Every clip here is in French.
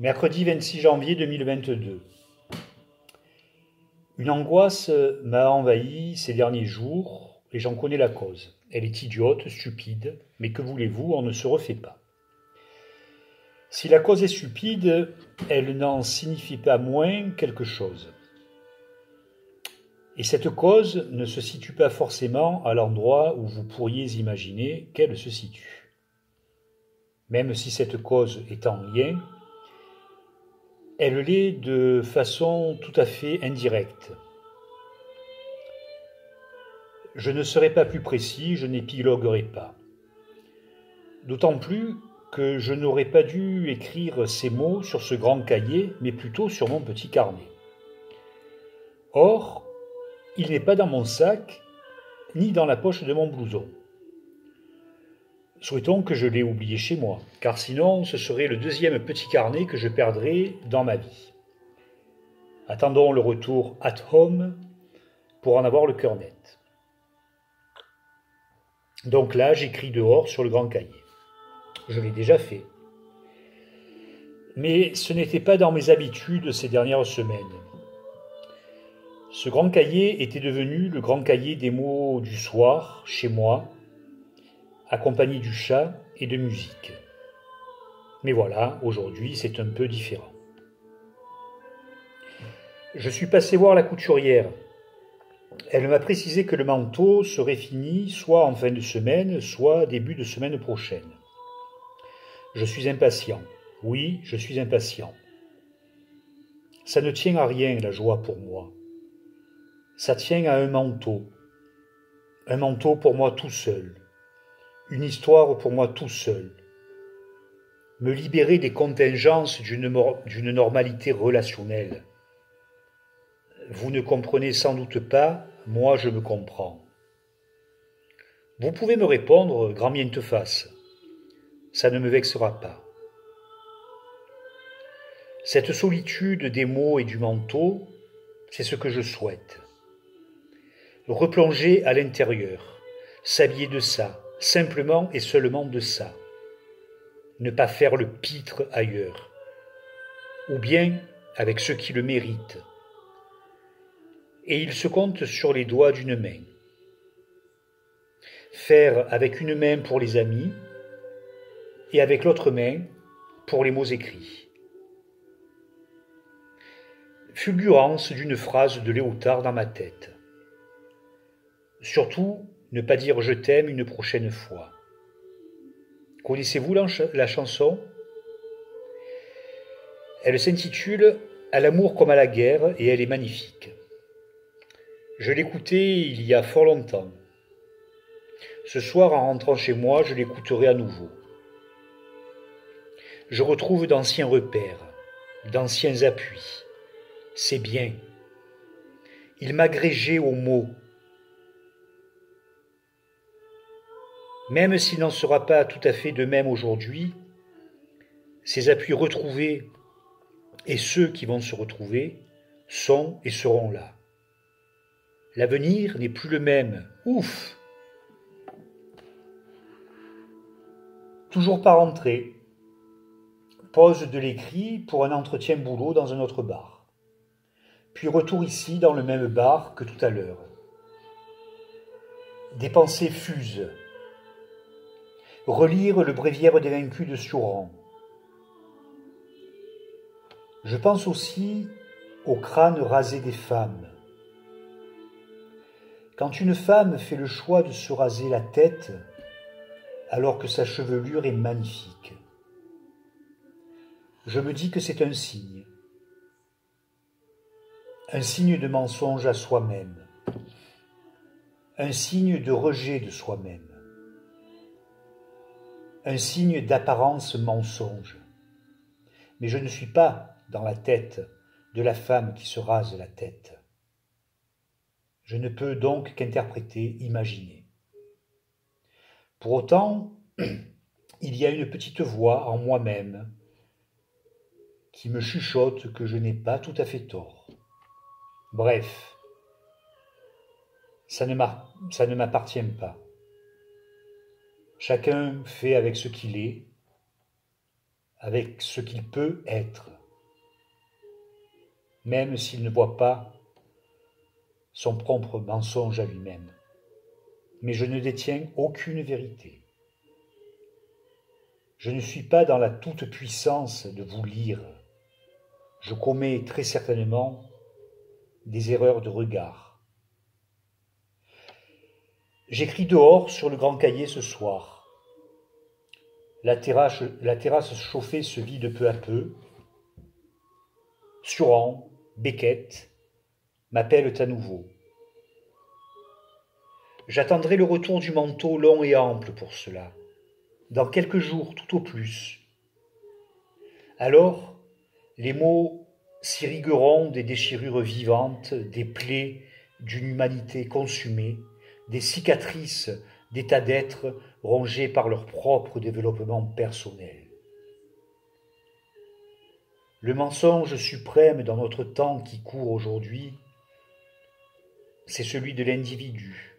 Mercredi 26 janvier 2022. Une angoisse m'a envahi ces derniers jours et j'en connais la cause. Elle est idiote, stupide, mais que voulez-vous, on ne se refait pas. Si la cause est stupide, elle n'en signifie pas moins quelque chose. Et cette cause ne se situe pas forcément à l'endroit où vous pourriez imaginer qu'elle se situe. Même si cette cause est en lien, elle l'est de façon tout à fait indirecte. Je ne serai pas plus précis, je n'épiloguerai pas. D'autant plus que je n'aurais pas dû écrire ces mots sur ce grand cahier, mais plutôt sur mon petit carnet. Or, il n'est pas dans mon sac, ni dans la poche de mon blouson. Souhaitons que je l'ai oublié chez moi, car sinon ce serait le deuxième petit carnet que je perdrais dans ma vie. Attendons le retour at home pour en avoir le cœur net. Donc là, j'écris dehors sur le grand cahier. Je l'ai déjà fait. Mais ce n'était pas dans mes habitudes ces dernières semaines. Ce grand cahier était devenu le grand cahier des mots du soir, chez moi, accompagné du chat et de musique. Mais voilà, aujourd'hui, c'est un peu différent. Je suis passé voir la couturière. Elle m'a précisé que le manteau serait fini soit en fin de semaine, soit début de semaine prochaine. Je suis impatient. Oui, je suis impatient. Ça ne tient à rien, la joie pour moi. Ça tient à un manteau. Un manteau pour moi tout seul. Une histoire pour moi tout seul. Me libérer des contingences d'une normalité relationnelle. Vous ne comprenez sans doute pas, moi je me comprends. Vous pouvez me répondre, grand bien te fasse. Ça ne me vexera pas. Cette solitude des mots et du manteau, c'est ce que je souhaite. Replonger à l'intérieur, s'habiller de ça, simplement et seulement de ça. Ne pas faire le pitre ailleurs, ou bien avec ceux qui le méritent. Et il se compte sur les doigts d'une main. Faire avec une main pour les amis et avec l'autre main pour les mots écrits. Fulgurance d'une phrase de Léotard dans ma tête. Surtout, ne pas dire je t'aime une prochaine fois. Connaissez-vous la chanson? Elle s'intitule À l'amour comme à la guerre et elle est magnifique. Je l'écoutais il y a fort longtemps. Ce soir, en rentrant chez moi, je l'écouterai à nouveau. Je retrouve d'anciens repères, d'anciens appuis. C'est bien. Il m'agrégeait aux mots. Même s'il n'en sera pas tout à fait de même aujourd'hui, ces appuis retrouvés et ceux qui vont se retrouver sont et seront là. L'avenir n'est plus le même. Ouf! Toujours pas rentré. Pause de l'écrit pour un entretien boulot dans un autre bar. Puis retour ici dans le même bar que tout à l'heure. Des pensées fusent. Relire le bréviaire des vaincus de Sioran. Je pense aussi au crâne rasé des femmes. Quand une femme fait le choix de se raser la tête, alors que sa chevelure est magnifique, je me dis que c'est un signe de mensonge à soi-même, un signe de rejet de soi-même, un signe d'apparence mensonge. Mais je ne suis pas dans la tête de la femme qui se rase la tête. Je ne peux donc qu'interpréter, imaginer. Pour autant, il y a une petite voix en moi-même qui me chuchote que je n'ai pas tout à fait tort. Bref, ça ne m'appartient pas. Chacun fait avec ce qu'il est, avec ce qu'il peut être, même s'il ne voit pas son propre mensonge à lui-même. Mais je ne détiens aucune vérité. Je ne suis pas dans la toute-puissance de vous lire. Je commets très certainement des erreurs de regard. J'écris dehors sur le grand cahier ce soir. La terrasse chauffée se vide peu à peu. Suran, Beckett m'appellent à nouveau. J'attendrai le retour du manteau long et ample pour cela, dans quelques jours tout au plus. Alors, les mots s'irrigueront des déchirures vivantes, des plaies d'une humanité consumée, des cicatrices d'états d'être rongés par leur propre développement personnel. Le mensonge suprême dans notre temps qui court aujourd'hui, c'est celui de l'individu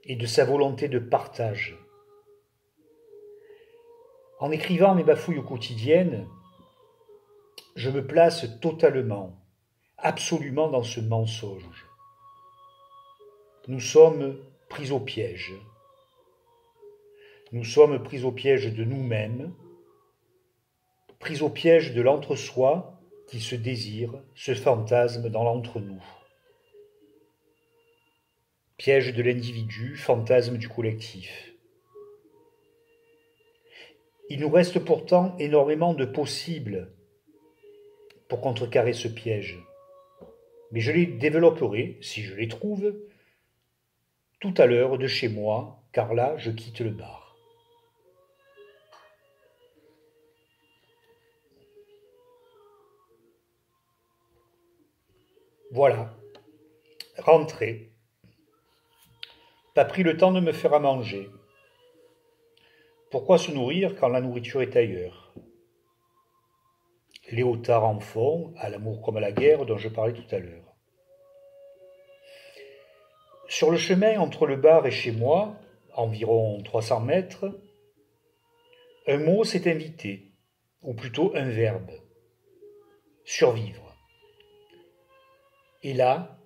et de sa volonté de partage. En écrivant mes bafouilles quotidiennes, je me place totalement, absolument dans ce mensonge. Nous sommes pris au piège. Nous sommes pris au piège de nous-mêmes, pris au piège de l'entre-soi qui se désire, se fantasme dans l'entre-nous. Piège de l'individu, fantasme du collectif. Il nous reste pourtant énormément de possibles pour contrecarrer ce piège. Mais je les développerai, si je les trouve, tout à l'heure de chez moi, car là, je quitte le bar. Voilà, rentré. Pas pris le temps de me faire à manger. Pourquoi se nourrir quand la nourriture est ailleurs? Léotard en fond, à l'amour comme à la guerre, dont je parlais tout à l'heure. Sur le chemin entre le bar et chez moi, environ 300 mètres, un mot s'est invité, ou plutôt un verbe, survivre. Et là,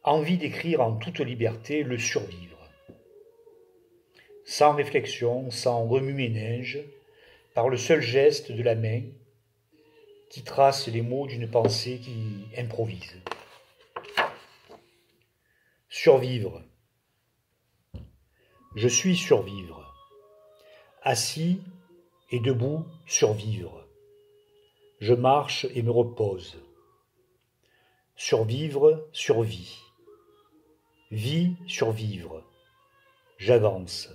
envie d'écrire en toute liberté le survivre. Sans réflexion, sans remue-ménage, par le seul geste de la main qui trace les mots d'une pensée qui improvise. Survivre. Je suis survivre. Assis et debout, survivre. Je marche et me repose. Survivre, survie. Vie, survivre. J'avance.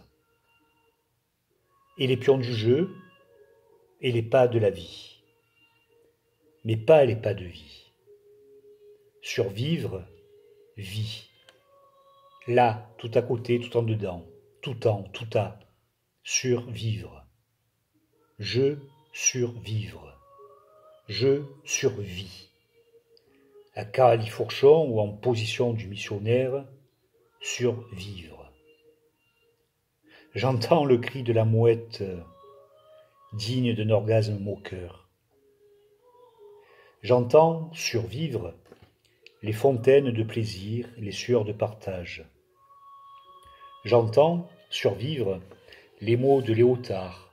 Et les pions du jeu, et les pas de la vie. Mais pas les pas de vie. Survivre, vie. Là, tout à côté, tout en dedans, tout en, tout à. Survivre. Je survivre. Je survis. À califourchon ou en position du missionnaire, survivre. J'entends le cri de la mouette, digne d'un orgasme moqueur. J'entends, survivre, les fontaines de plaisir, les sueurs de partage. J'entends, survivre, les mots de Léotard.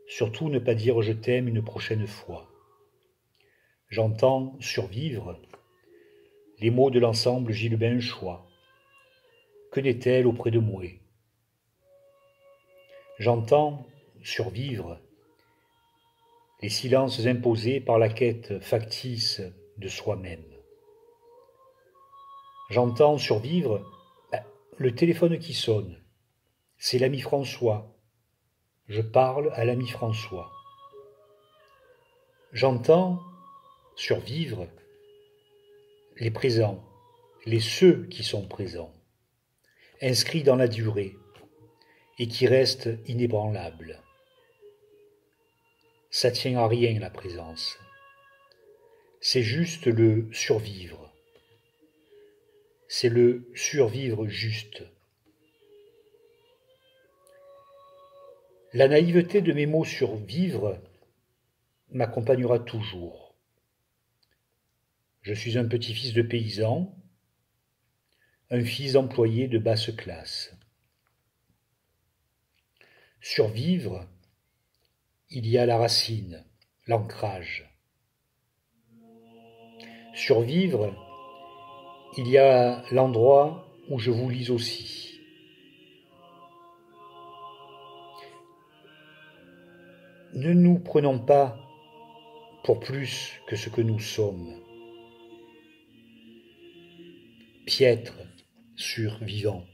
Surtout ne pas dire je t'aime une prochaine fois. J'entends, survivre, les mots de l'ensemble Gilbin Choix. Que n'est-elle auprès de moi? J'entends, survivre, les silences imposés par la quête factice de soi-même. J'entends survivre le téléphone qui sonne. C'est l'ami François. Je parle à l'ami François. J'entends survivre les présents, les ceux qui sont présents, inscrits dans la durée et qui restent inébranlables. Ça tient à rien la présence. C'est juste le survivre. C'est le survivre juste. La naïveté de mes mots sur vivre m'accompagnera toujours. Je suis un petit-fils de paysan, un fils d'employé de basse classe. Sur vivre, il y a la racine, l'ancrage. Sur vivre, il y a l'endroit où je vous lis aussi. Ne nous prenons pas pour plus que ce que nous sommes. Piètre survivant.